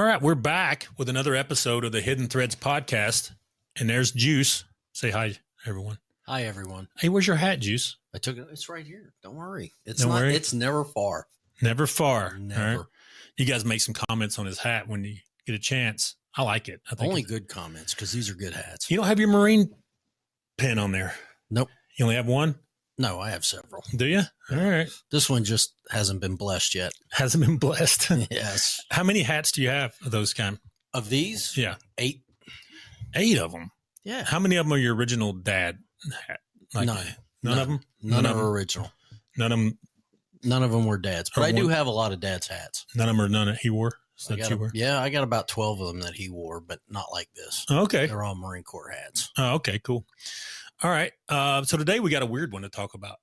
right, we're back with another episode of the Hidden Threads podcast, and there's Juice. Say hi, everyone. Hi, everyone. Hey, where's your hat, Juice? I took it. It's right here. Don't worry. Don't worry. It's never far. Never far. Never. All right? You guys make some comments on his hat when you get a chance. I like it. I think Only good comments because these are good hats. You don't have your Marine pin on there. Nope. You only have one? No, I have several. Do you? All right. This one just hasn't been blessed yet. Hasn't been blessed. Yes. How many hats do you have of those kind? Of these? Yeah. 8. 8 of them. Yeah. How many of them are your original dad hat? Like, None. None of them? None of them are original. None of them? None of them were dad's. But I do have a lot of dad's hats. None of them are none that he wore? You wore? Yeah, I got about 12 of them that he wore, but not like this. Okay. They're all Marine Corps hats. Oh, okay, cool. All right. So today we got a weird one to talk about.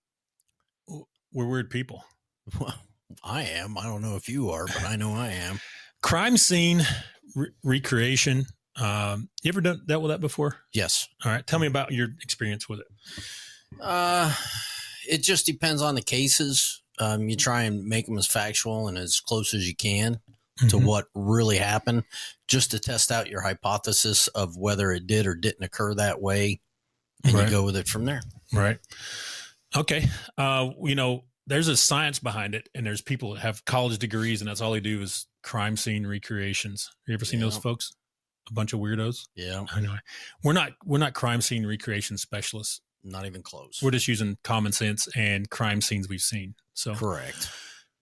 We're weird people. Well, I am. I don't know if you are, but I know I am. Crime scene recreation. You ever dealt with that before? Yes. All right. Tell me about your experience with it. It just depends on the cases. You try and make them as factual and as close as you can to what really happened, just to test out your hypothesis of whether it did or didn't occur that way. And you go with it from there. Right. Okay. There's a science behind it, and there's people that have college degrees, and that's all they do is crime scene recreations. You ever seen those folks? A bunch of weirdos. Yeah. I know. We're not crime scene recreation specialists. Not even close. We're just using common sense and crime scenes we've seen. So correct.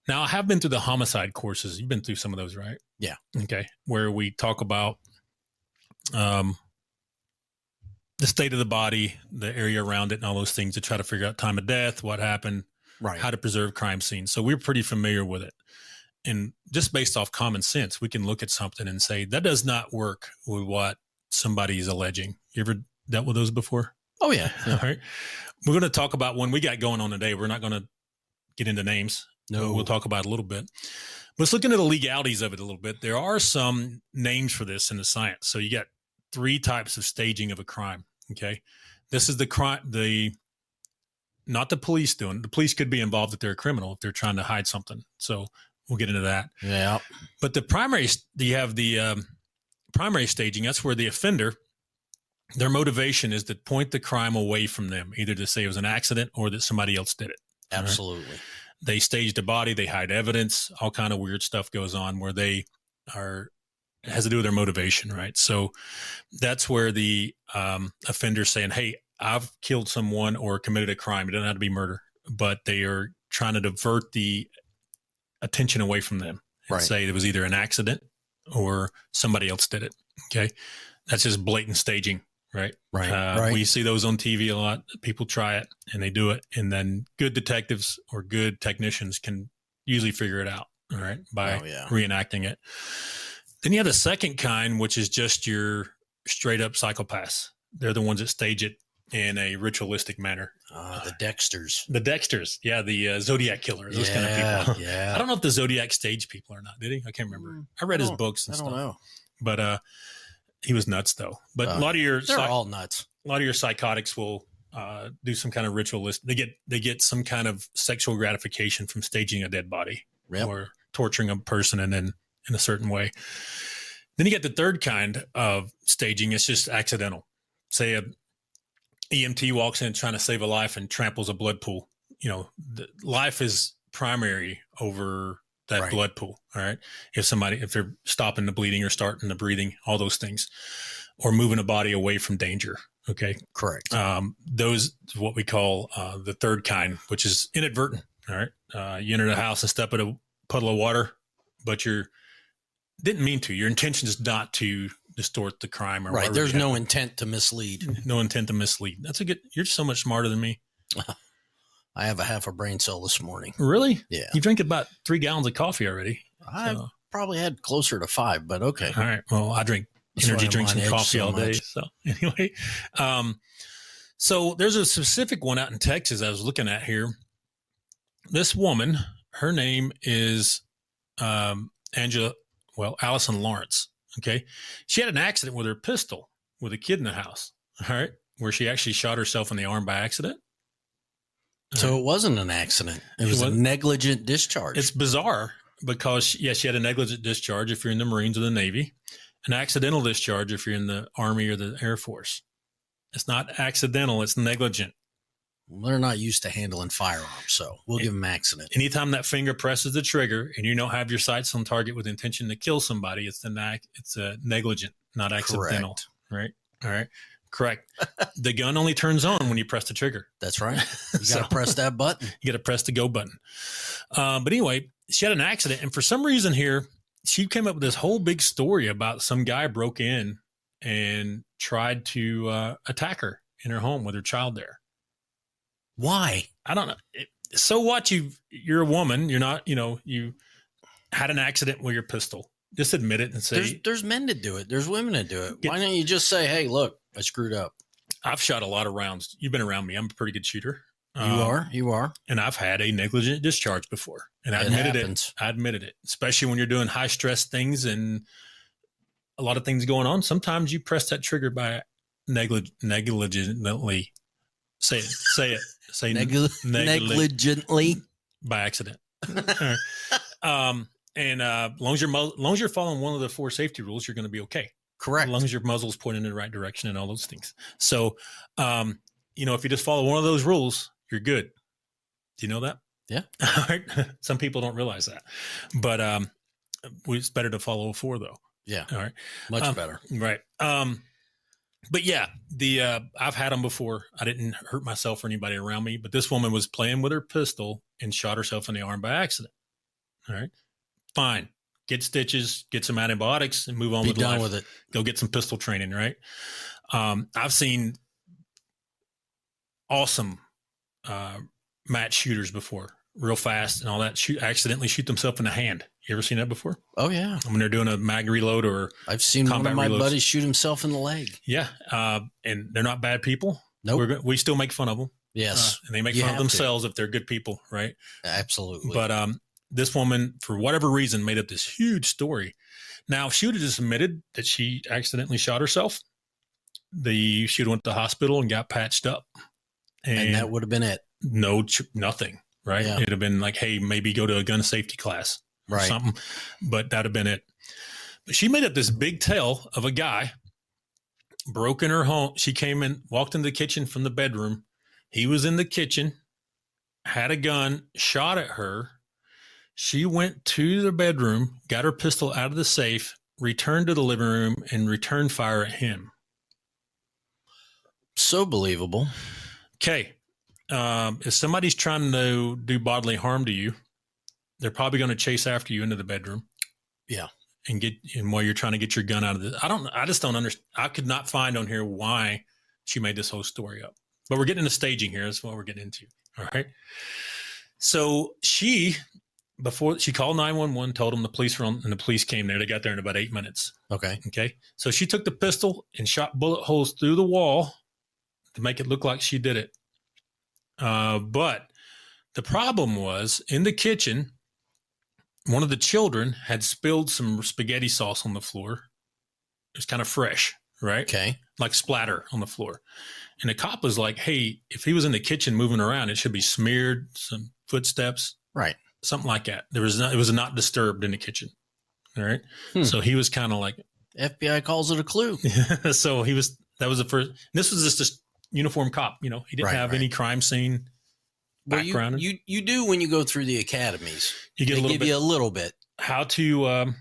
Now, I have been through the homicide courses. You've been through some of those, right? Yeah. Okay. Where we talk about the state of the body, the area around it, and all those things to try to figure out time of death, what happened, right, how to preserve crime scenes. So we're pretty familiar with it. And just based off common sense, we can look at something and say, that does not work with what somebody is alleging. You ever dealt with those before? Oh, yeah. All right. We're going to talk about one we got going on today. We're not going to get into names. No. We'll talk about it a little bit. But let's look into the legalities of it a little bit. There are some names for this in the science. So you got 3 types of staging of a crime. Okay. This is the crime, not the police doing. The police could be involved if they're a criminal, if they're trying to hide something. So we'll get into that. Yeah. But you have the primary staging. That's where the offender, their motivation is to point the crime away from them, either to say it was an accident or that somebody else did it. Absolutely. Right? They staged a body, they hide evidence, all kind of weird stuff goes on where it has to do with their motivation, right? So that's where the offender's saying, hey, I've killed someone or committed a crime. It doesn't have to be murder, but they are trying to divert the attention away from them and say it was either an accident or somebody else did it. Okay. That's just blatant staging, right? Right. We see those on TV a lot. People try it and they do it. And then good detectives or good technicians can usually figure it out, all right, by reenacting it. Then you have the second kind, which is just your straight up psychopaths. They're the ones that stage it in a ritualistic manner. The Dexters. The Dexters. Yeah, the Zodiac killer. Those kind of people. Yeah. I don't know if the Zodiac staged people or not. Did he? I can't remember. I read his books and stuff. I don't know. But he was nuts, though. But a lot of they're all nuts. A lot of your psychotics will do some kind of ritualistic. They get some kind of sexual gratification from staging a dead body or torturing a person and then in a certain way. Then you get the third kind of staging. It's just accidental. Say a EMT walks in trying to save a life and tramples a blood pool. Life is primary over that blood pool. All right. If they're stopping the bleeding or starting the breathing, all those things, or moving a body away from danger. Okay. Correct. Those is what we call the third kind, which is inadvertent. All right. You enter the house and step in a puddle of water, but didn't mean to. Your intention is not to distort the crime. Or There's no intent to mislead. No intent to mislead. You're so much smarter than me. I have a half a brain cell this morning. Really? Yeah. You drink about 3 gallons of coffee already. I probably had closer to 5, but okay. All right. Well, I drink energy drinks and coffee all day. So anyway, so there's a specific one out in Texas I was looking at here. This woman, her name is Allison Lawrence. Okay. She had an accident with her pistol with a kid in the house. All right. Where she actually shot herself in the arm by accident. So it wasn't an accident. It was a negligent discharge. It's bizarre. because, yes, she had a negligent discharge if you're in the Marines or the Navy, an accidental discharge if you're in the Army or the Air Force. It's not accidental, it's negligent. Well, they're not used to handling firearms, so we'll give them accident. Anytime that finger presses the trigger and you don't have your sights on target with intention to kill somebody, it's a negligent, not accidental. Correct. Right? All right. Correct. The gun only turns on when you press the trigger. That's right. You got to press that button. You got to press the go button. But anyway, she had an accident. And for some reason here, she came up with this whole big story about some guy broke in and tried to attack her in her home with her child there. Why? I don't know. So what? You're a woman. You're not, you had an accident with your pistol. Just admit it and say. There's men that do it. There's women that do it. Why don't you just say, hey, look, I screwed up. I've shot a lot of rounds. You've been around me. I'm a pretty good shooter. You are. And I've had a negligent discharge before. And I admitted it. I admitted it. Especially when you're doing high stress things and a lot of things going on. Sometimes you press that trigger by negligently. Say it. Say negligently by accident. And as long as you're following one of the 4 safety rules, you're going to be okay. Correct. As long as your muzzle's pointing in the right direction and all those things. So, if you just follow one of those rules, you're good. Do you know that? Yeah. All right. Some people don't realize that, but it's better to follow 4 though. Yeah. All right. Much better. Right. But yeah, I've had them before. I didn't hurt myself or anybody around me, but this woman was playing with her pistol and shot herself in the arm by accident. All right, fine. Get stitches, get some antibiotics, and move on with life. Be done with it. Go get some pistol training. Right. I've seen awesome match shooters before, real fast and all that. Accidentally shoot themselves in the hand. You ever seen that before? Oh yeah. When they're doing a mag reload or I've seen one of my buddies shoot himself in the leg. Yeah. And they're not bad people. Nope. We still make fun of them. Yes. And they make fun of themselves if they're good people. Right. Absolutely. But, this woman, for whatever reason, made up this huge story. Now, if she would have just admitted that she accidentally shot herself, she would have went to the hospital and got patched up. And that would have been it. Nothing. Right. Yeah. It'd have been like, hey, maybe go to a gun safety class. Or something, but that'd have been it. But she made up this big tale of a guy broke in her home. She came in, walked in the kitchen from the bedroom. He was in the kitchen, had a gun, shot at her. She went to the bedroom, got her pistol out of the safe, returned to the living room, and returned fire at him. So believable. Okay. If somebody's trying to do bodily harm to you, they're probably going to chase after you into the bedroom. Yeah. And while you're trying to get your gun out of this, I just don't understand. I could not find on here why she made this whole story up, but we're getting into staging here. That's what we're getting into. All right. So before she called 911, told them the police were on, and the police came there. They got there in about 8 minutes. Okay. So she took the pistol and shot bullet holes through the wall to make it look like she did it. But the problem was in the kitchen, one of the children had spilled some spaghetti sauce on the floor. It was kind of fresh, right? Okay. Like splatter on the floor. And the cop was like, hey, if he was in the kitchen moving around, it should be smeared, some footsteps. Right. Something like that. It was not disturbed in the kitchen. All right. So he was kind of like. FBI calls it a clue. So that was the first. This was just a uniform cop. He didn't have any crime scene. Background. You do when you go through the academies. You get you a little bit how to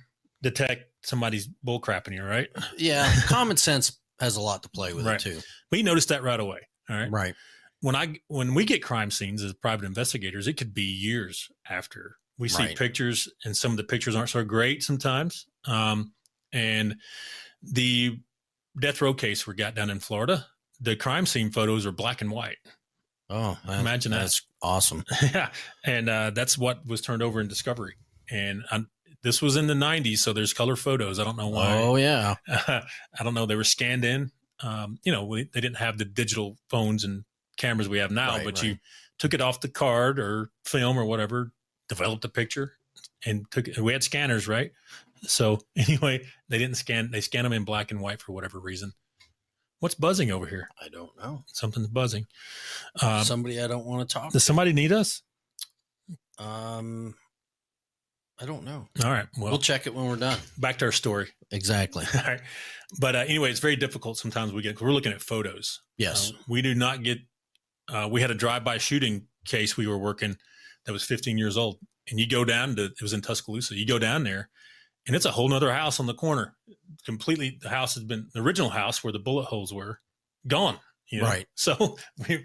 detect somebody's bull crapping you, right? Yeah, common sense has a lot to play with it too. We noticed that right away. All right, right. When we get crime scenes as private investigators, it could be years after we see pictures, and some of the pictures aren't so great sometimes. And the death row case we got down in Florida, the crime scene photos are black and white. Oh, imagine that. That's awesome. Yeah. And that's what was turned over in Discovery. And this was in the 90s, so there's color photos. I don't know why. Oh, yeah. I don't know. They were scanned in. They didn't have the digital phones and cameras we have now, but you took it off the card or film or whatever, developed a picture, and we had scanners, right? So anyway, they didn't scan. They scanned them in black and white for whatever reason. What's buzzing over here? I don't know. Something's buzzing. Somebody I don't want to talk to. Does somebody need us? I don't know. All right. Well, we'll check it when we're done. Back to our story. Exactly. All right. But anyway, it's very difficult sometimes we're looking at photos. Yes. We do not get, we had a drive-by shooting case we were working that was 15 years old. And you go down to, it was in Tuscaloosa. You go down there and it's a whole nother house on the corner. Completely, the house has been, the original house where the bullet holes were gone. You know? Right. So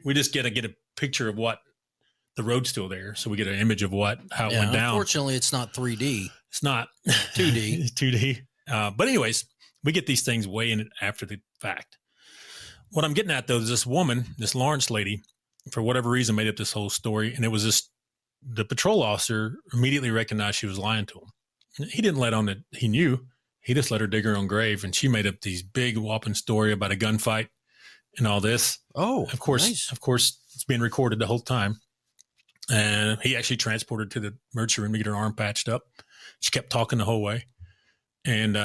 we just get a picture of what the road's still there. So we get an image of how it went down. Unfortunately, it's not 3D. It's not 2D. 2D. But anyways, we get these things way in after the fact. What I'm getting at, though, is this woman, this Lawrence lady, for whatever reason, made up this whole story. And it was the patrol officer immediately recognized she was lying to him. He didn't let on that he knew. He just let her dig her own grave. And she made up these big whopping story about a gunfight and all this. Oh, of course, nice. Of course, it's being recorded the whole time. And he actually transported to the emergency room to get her arm patched up. She kept talking the whole way. And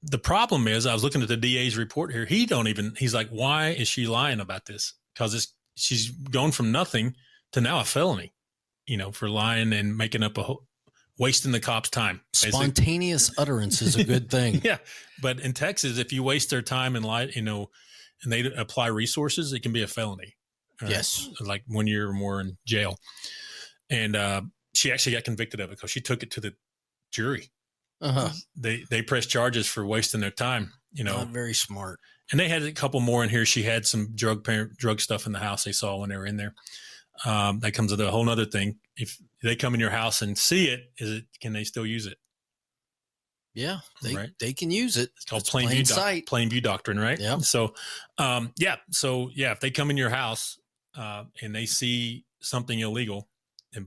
the problem is, I was looking at the DA's report here. He's like, why is she lying about this? Because she's gone from nothing to now a felony, for lying and making up wasting the cops' time. Basically. Spontaneous utterance is a good thing. Yeah. But in Texas, if you waste their time and lie, and they apply resources, it can be a felony. Yes. Like 1 year or more in jail. And she actually got convicted of it because she took it to the jury. Uh-huh. They pressed charges for wasting their time, Not very smart. And they had a couple more in here. She had some drug stuff in the house they saw when they were in there. That comes with a whole nother thing. If they come in your house and see it, can they still use it? Yeah, they can use it. It's called plain view doctrine, right? Yeah. So, if they come in your house and they see something illegal,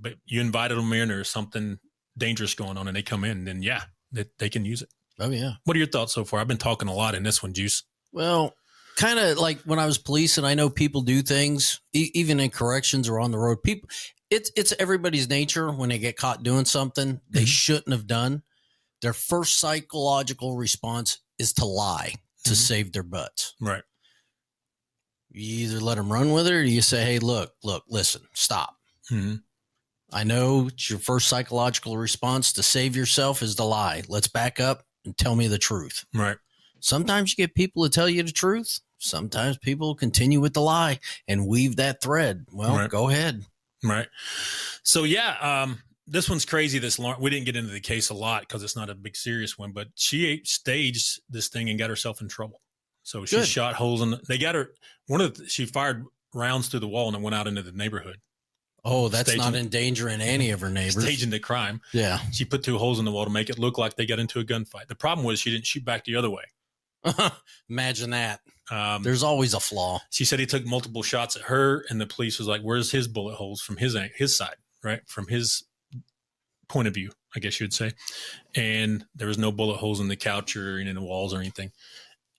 but you invited them in, or something dangerous going on, and they come in, then they can use it. Oh yeah. What are your thoughts so far? I've been talking a lot in this one, Juice. Well, kind of like when I was police, and I know people do things even in corrections or on the road. People, it's everybody's nature when they get caught doing something they shouldn't have done. Their first psychological response is to lie to save their butts. Right. You either let them run with it, or you say, hey, look, listen, stop. Mm-hmm. I know it's your first psychological response to save yourself is to lie. Let's back up and tell me the truth. Right. Sometimes you get people to tell you the truth. Sometimes people continue with the lie and weave that thread. Well, Go ahead. Right. So, this one's crazy. We didn't get into the case a lot because it's not a big serious one, but she staged this thing and got herself in trouble. So she shot holes they got her. She fired rounds through the wall and went out into the neighborhood. Oh, that's not endangering any of her neighbors. Staging the crime. Yeah. She put 2 holes in the wall to make it look like they got into a gunfight. The problem was she didn't shoot back the other way. Imagine that. There's always a flaw. She said he took multiple shots at her, and the police was like, where's his bullet holes from his side, right? From his point of view, I guess you would say. And there was no bullet holes in the couch or in the walls or anything.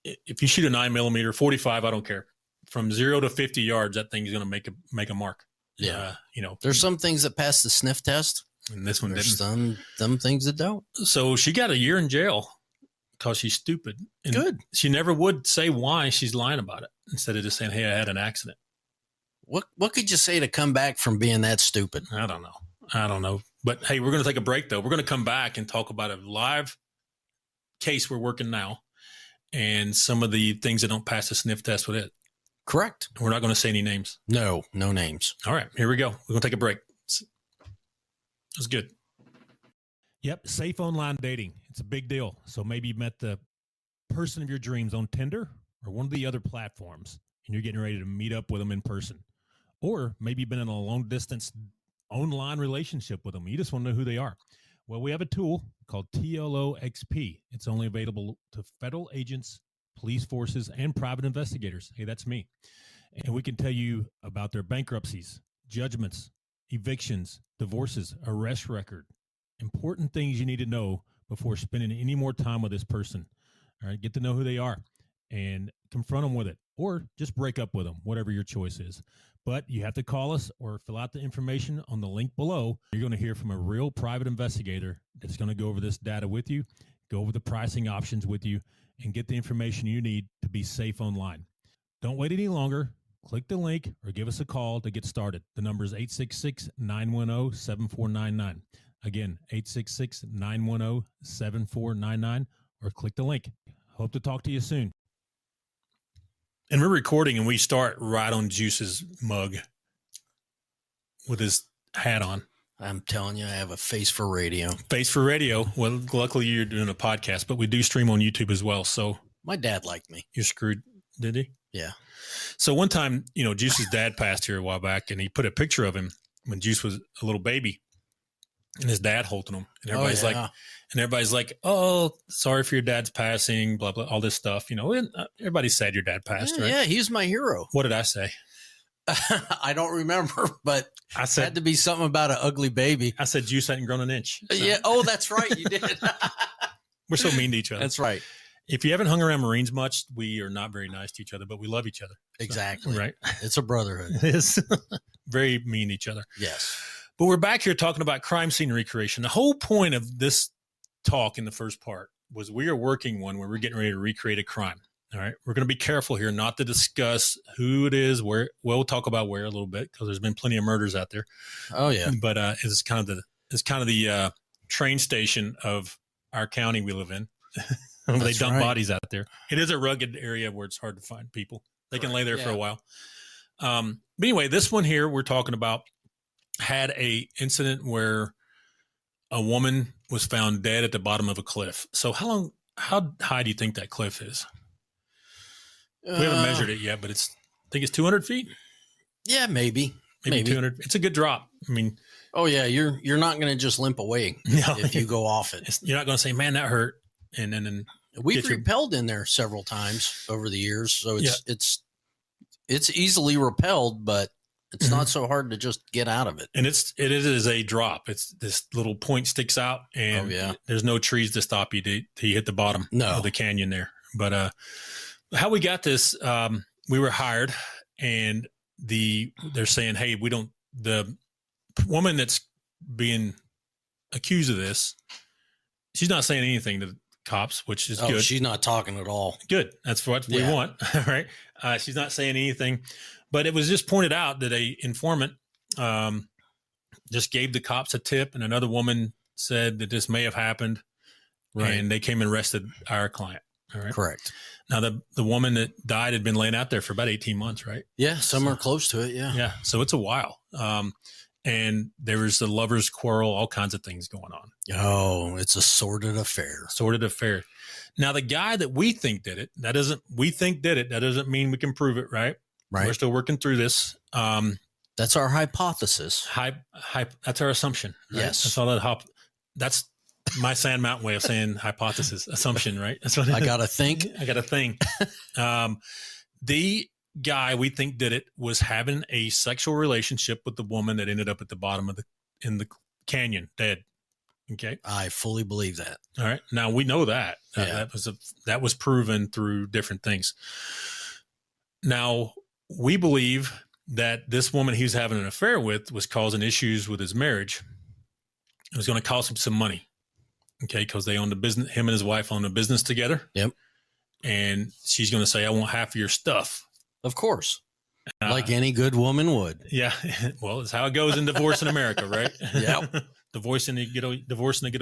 If you shoot a 9mm, 45, I don't care. From 0 to 50 yards, that thing's going to make a mark. Yeah. There's some things that pass the sniff test. And this one There's didn't. some things that don't. So she got a year in jail because she's stupid. And good. She never would say why she's lying about it, instead of just saying, hey, I had an accident. What could you say to come back from being that stupid? I don't know. But hey, we're going to take a break, though. We're going to come back and talk about a live case we're working now and some of the things that don't pass the sniff test with it. Correct. We're not going to say any names. No names. All right, here we go. We're going to take a break. That's good. Yep, safe online dating. It's a big deal. So maybe you met the person of your dreams on Tinder or one of the other platforms, and you're getting ready to meet up with them in person. Or maybe you've been in a long-distance online relationship with them. You just want to know who they are. Well, we have a tool called TLOXP. It's only available to federal agents, police forces, and private investigators. Hey, that's me. And we can tell you about their bankruptcies, judgments, evictions, divorces, arrest record, important things you need to know before spending any more time with this person. All right, get to know who they are and confront them with it, or just break up with them, whatever your choice is. But you have to call us or fill out the information on the link below. You're going to hear from a real private investigator that's going to go over this data with you, go over the pricing options with you, and get the information you need to be safe online. Don't wait any longer. Click the link or give us a call to get started. The number is 866-910-7499. Again, 866-910-7499, or click the link. Hope to talk to you soon. And we're recording, and we start right on Juice's mug with his hat on. I'm telling you, I have a face for radio. Face for radio. Well, luckily you're doing a podcast, but we do stream on YouTube as well. So my dad liked me. You're screwed, did he? Yeah. So one time, Juice's dad passed here a while back, and he put a picture of him when Juice was a little baby, and his dad holding him. And everybody's like, oh, sorry for your dad's passing, blah, blah, all this stuff. Everybody's sad your dad passed, right? Yeah, he's my hero. What did I say? I don't remember, but I said, had to be something about an ugly baby. I said Juice hadn't grown an inch. So. Yeah. Oh, that's right. You did. We're so mean to each other. That's right. If you haven't hung around Marines much, we are not very nice to each other, but we love each other. Exactly. So, right. It's a brotherhood. It is. Very mean to each other. Yes. But we're back here talking about crime scene recreation. The whole point of this talk in the first part was we are working one where we're getting ready to recreate a crime. All right. We're going to be careful here not to discuss who it is, where. We'll talk about where a little bit because there's been plenty of murders out there. Oh yeah. But it's kind of the train station of our county we live in. They dump bodies out there. It is a rugged area where it's hard to find people. They can lay there for a while. But anyway, this one here we're talking about had a incident where a woman was found dead at the bottom of a cliff. So how high do you think that cliff is? We haven't measured it yet, but I think it's 200 feet. Yeah, maybe 200. It's a good drop. I mean, oh yeah, you're not going to just limp away if you go off it. You're not going to say, "Man, that hurt," and then we've repelled in there several times over the years, so it's easily repelled, but it's not so hard to just get out of it. And it is a drop. It's this little point sticks out, and there's no trees to stop you to hit the bottom of the canyon there. But how we got this, we were hired, and they're saying, hey, the woman that's being accused of this, she's not saying anything to the cops, which is good. She's not talking at all. Good. That's what we want. Right. She's not saying anything, but it was just pointed out that a informant just gave the cops a tip, and another woman said that this may have happened. Right. And they came and arrested our client. All right. Correct. Now, the woman that died had been laying out there for about 18 months, right? Yeah, somewhere close to it, yeah. Yeah, so it's a while. And there was the lover's quarrel, all kinds of things going on. Oh, it's a sordid affair. Sordid affair. Now, the guy that we think did it, that doesn't mean we can prove it, right? Right. We're still working through this. That's our hypothesis. That's our assumption. Right? Yes. That's all that's my Sand Mountain way of saying hypothesis, assumption, right? That's what I got to think. I got to think. The guy we think did it was having a sexual relationship with the woman that ended up at the bottom in the canyon, dead. Okay. I fully believe that. All right. Now we know that. That was proven through different things. Now we believe that this woman he was having an affair with was causing issues with his marriage. It was going to cost him some money. Okay, because they owned a business. Him and his wife owned a business together. Yep. And she's going to say, "I want half of your stuff." Of course, like any good woman would. Yeah. Well, it's how it goes in divorce in America, right? Yeah. Divorce in the good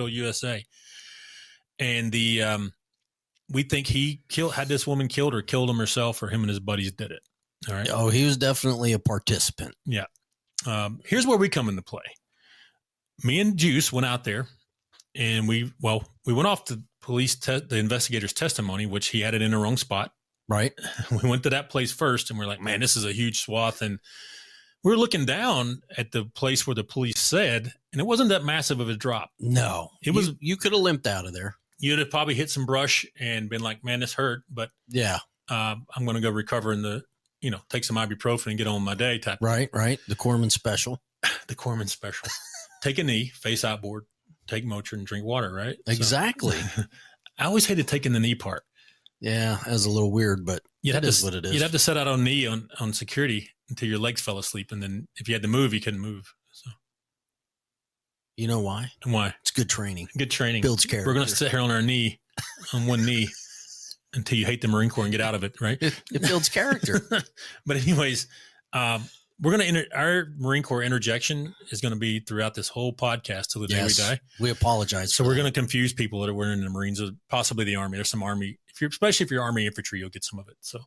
old USA. And we think he had this woman killed or killed him herself, or him and his buddies did it. All right. Oh, he was definitely a participant. Yeah. Here's where we come into play. Me and Juice went out there. And we went off the the investigator's testimony, which he had it in the wrong spot. Right. We went to that place first, and we're like, man, this is a huge swath. And we were looking down at the place where the police said, and it wasn't that massive of a drop. No, it was. You could have limped out of there. You'd have probably hit some brush and been like, man, this hurt. But yeah, I'm going to go recover take some ibuprofen and get on my day type. Right. The Corpsman special. The Corpsman special. Take a knee, face outboard. Take Motrin and drink water, right? Exactly. So, I always hated taking the knee part. Yeah, that was a little weird, but that is what it is. You'd have to set out on knee on security until your legs fell asleep, and then if you had to move, you couldn't move. So, you know why? And why? It's good training. Good training. Builds character. We're going to sit here on one knee, until you hate the Marine Corps and get out of it, right? It builds character. But anyways, we're going to our Marine Corps interjection is going to be throughout this whole podcast till the day we die. We apologize. So we're going to confuse people that are in the Marines or possibly the Army. There's some Army, especially if you're Army infantry, you'll get some of it. So,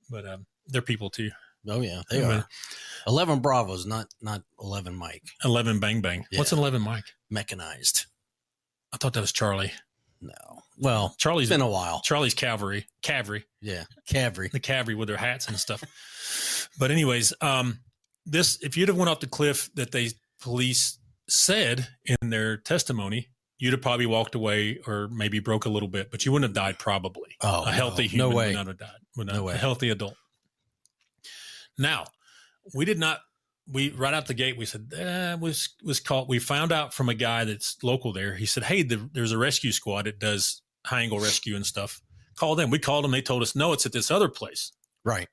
but they're people too. Oh yeah, they are. 11 Bravos, not 11 Mike. 11 Bang Bang. Yeah. What's an 11 Mike? Mechanized. I thought that was Charlie. No. Well, Charlie's been a while. Charlie's cavalry. Yeah, cavalry. The cavalry with their hats and stuff. But anyways, this, if you'd have went off the cliff that police said in their testimony, you'd have probably walked away or maybe broke a little bit, but you wouldn't have died probably. Oh, a healthy human would not have died. No way. A healthy adult. Now, we right out the gate, we said, was called. We found out from a guy that's local there. He said, hey, there's a rescue squad that does high angle rescue and stuff. Call them. We called them. They told us, no, it's at this other place. Right.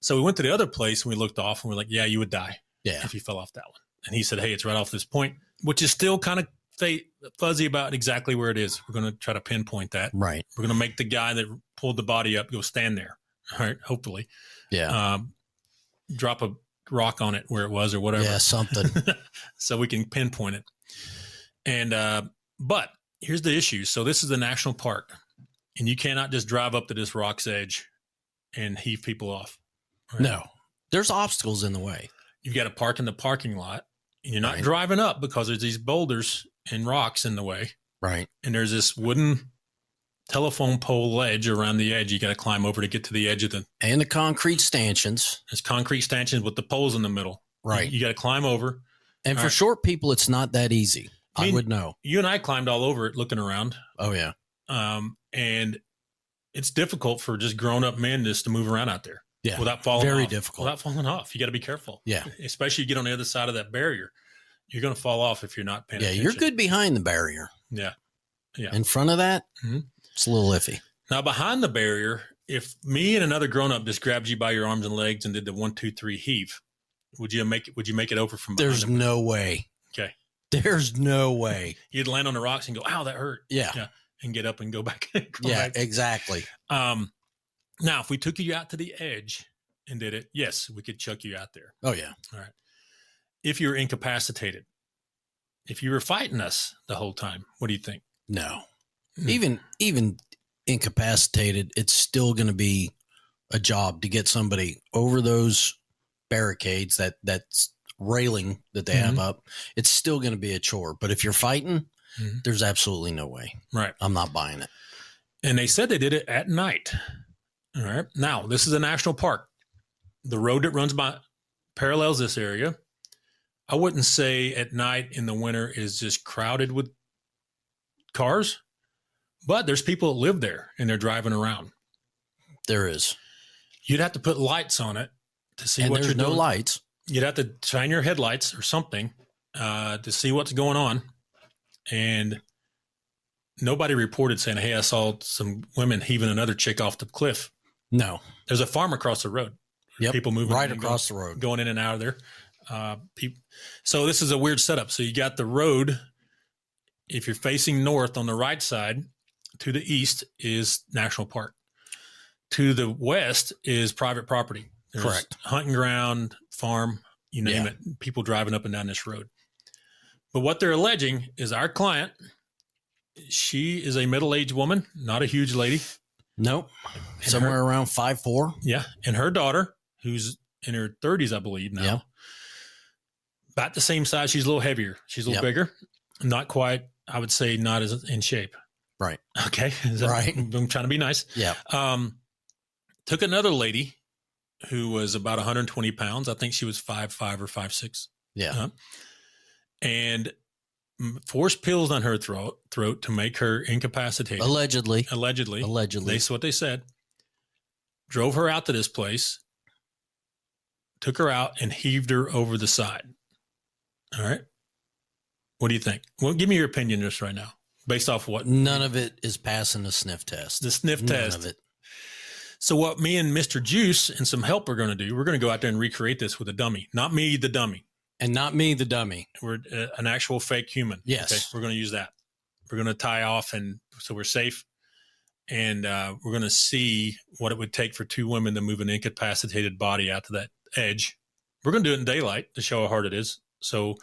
So we went to the other place and we looked off and we're like, yeah, you would die if you fell off that one. And he said, hey, it's right off this point, which is still kind of fuzzy about exactly where it is. We're going to try to pinpoint that. Right. We're going to make the guy that pulled the body up go stand there. All right. Hopefully. Yeah. Drop a rock on it where it was or whatever. Yeah, something. So we can pinpoint it. And, but here's the issue. So this is a national park and you cannot just drive up to this rock's edge and heave people off. Right? No, there's obstacles in the way. You've got to park in the parking lot and you're not driving up because there's these boulders and rocks in the way. Right. And there's this wooden telephone pole ledge around the edge. You got to climb over to get to the edge of and the concrete stanchions. There's concrete stanchions with the poles in the middle. Right. You got to climb over. And for short people, it's not that easy. I would know. You and I climbed all over it looking around. Oh yeah. And it's difficult for just grown up men just to move around out there. Yeah. Without falling Very off. difficult. Without falling off. You got to be careful. Yeah. Especially you get on the other side of that barrier. You're going to fall off if you're not paying attention. You're good behind the barrier. Yeah. Yeah. In front of that, it's a little iffy. Now behind the barrier, if me and another grown up just grabbed you by your arms and legs and did the 1, 2, 3 heave, would you make it over from behind? There's no way. Okay. There's no way. You'd land on the rocks and go, ow, that hurt. Yeah. And get up and go back. Exactly. Now, if we took you out to the edge and did it, yes, we could chuck you out there. Oh, yeah. All right. If you're incapacitated, if you were fighting us the whole time, what do you think? No. Even incapacitated, it's still going to be a job to get somebody over those barricades, that's railing that they have up. It's still going to be a chore. But if you're fighting, there's absolutely no way. Right. I'm not buying it. And they said they did it at night. All right. Now, this is a national park. The road that runs by parallels this area. I wouldn't say at night in the winter is just crowded with cars, but there's people that live there and they're driving around. There is. You'd have to put lights on it to see what you're doing. There's no lights. You'd have to shine your headlights or something to see what's going on. And nobody reported saying, hey, I saw some women heaving another chick off the cliff. No. There's a farm across the road. Yep. People moving right across the road. Going in and out of there. So this is a weird setup. So you got the road. If you're facing north on the right side, to the east is national park. To the west is private property. There's correct. Hunting ground, farm, you name it. People driving up and down this road. But what they're alleging is our client, she is a middle-aged woman, not a huge lady. Nope. Somewhere around 5'4". Yeah. And her daughter, who's in her 30s, I believe now. Yeah. About the same size. She's a little heavier. She's a little bigger. Not quite, I would say, not as in shape. Right. Okay. Right. I'm trying to be nice. Yeah. Took another lady who was about 120 pounds. I think she was 5'5" or 5'6". Yeah. And forced pills down her throat to make her incapacitated. Allegedly. That's what they said. Drove her out to this place, took her out and heaved her over the side. All right. What do you think? Well, give me your opinion just right now, based off what? None of it is passing the sniff test. The sniff test. None of it. So what me and Mr. Juice and some help are going to do, we're going to go out there and recreate this with a dummy. Not me, the dummy. And not me, the dummy. We're an actual fake human. Yes. Okay? We're going to use that. We're going to tie off, and so we're safe. And we're going to see what it would take for two women to move an incapacitated body out to that edge We're going to do it in daylight to show how hard it is. So,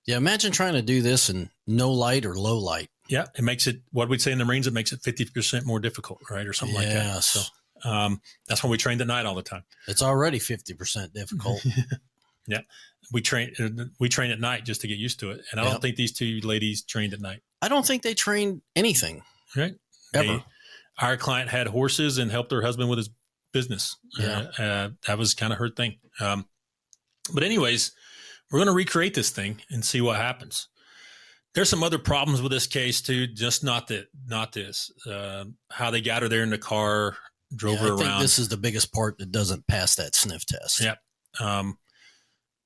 yeah, imagine trying to do this in no light or low light. Yeah, it makes it, what we'd say in the Marines, it makes it 50% more difficult, right? Or something like that. So that's why we trained at night all the time. It's already 50% difficult. Yeah. We train at night just to get used to it. And I don't think these two ladies trained at night. I don't think they trained anything. Right. Ever. Our client had horses and helped her husband with his business. Yeah. That was kind of her thing. But anyways, we're going to recreate this thing and see what happens. There's some other problems with this case too. Just not this. How they got her there in the car, drove her around. I think this is the biggest part that doesn't pass that sniff test. Yep.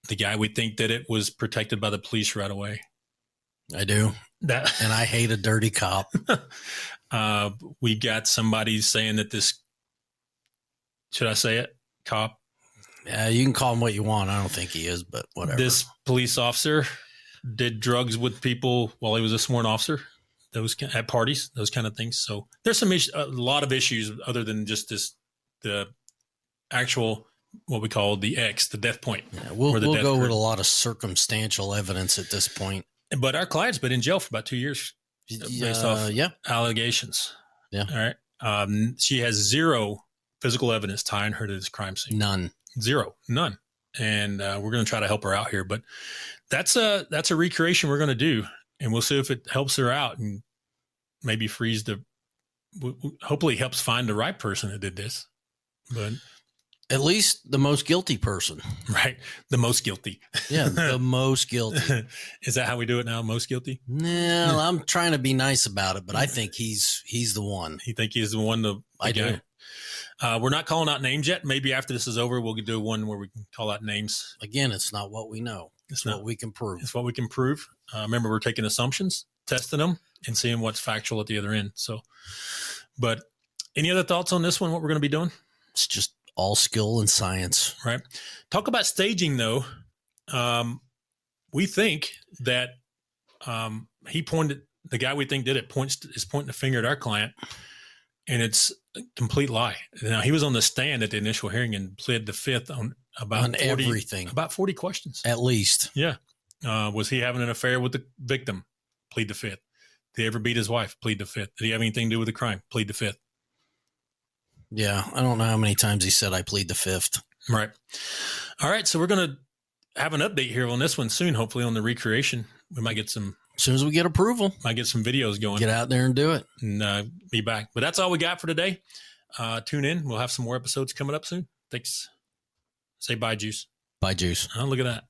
The guy, we think that it was protected by the police right away. I do. And I hate a dirty cop. We got somebody saying that this, should I say it? Cop? Yeah, you can call him what you want. I don't think he is, but whatever. This police officer did drugs with people while he was a sworn officer, at parties, those kind of things. So there's a lot of issues other than just the actual, what we call the death point. Yeah, we'll go with a lot of circumstantial evidence at this point. But our client's been in jail for about 2 years based off allegations. Yeah. All right. She has zero physical evidence tying her to this crime scene. None. None. And we're going to try to help her out here. But that's a recreation we're going to do. And we'll see if it helps her out and maybe hopefully helps find the right person that did this. But at least the most guilty person. Right. The most guilty. Yeah, the most guilty. Is that how we do it now? Most guilty? No, I'm trying to be nice about it, but I think he's the one. You think he's the one? I do. We're not calling out names yet. Maybe after this is over, we'll do one where we can call out names. Again, it's not what we know. It's what we can prove. It's what we can prove. Remember, we're taking assumptions, testing them, and seeing what's factual at the other end. So, but any other thoughts on this one, what we're going to be doing? It's just all skill and science. Right. Talk about staging, though. We think that the guy we think did it is pointing the finger at our client, and it's a complete lie. Now, he was on the stand at the initial hearing and pled the fifth on everything. About 40 questions. At least. Yeah. Was he having an affair with the victim? Plead the fifth. Did he ever beat his wife? Plead the fifth. Did he have anything to do with the crime? Plead the fifth. Yeah, I don't know how many times he said I plead the fifth. Right. All right, so we're going to have an update here on this one soon, hopefully on the recreation. We might get some... As soon as we get approval. Might get some videos going. Get out there and do it. And be back. But that's all we got for today. Tune in. We'll have some more episodes coming up soon. Thanks. Say bye, Juice. Bye, Juice. Oh, look at that.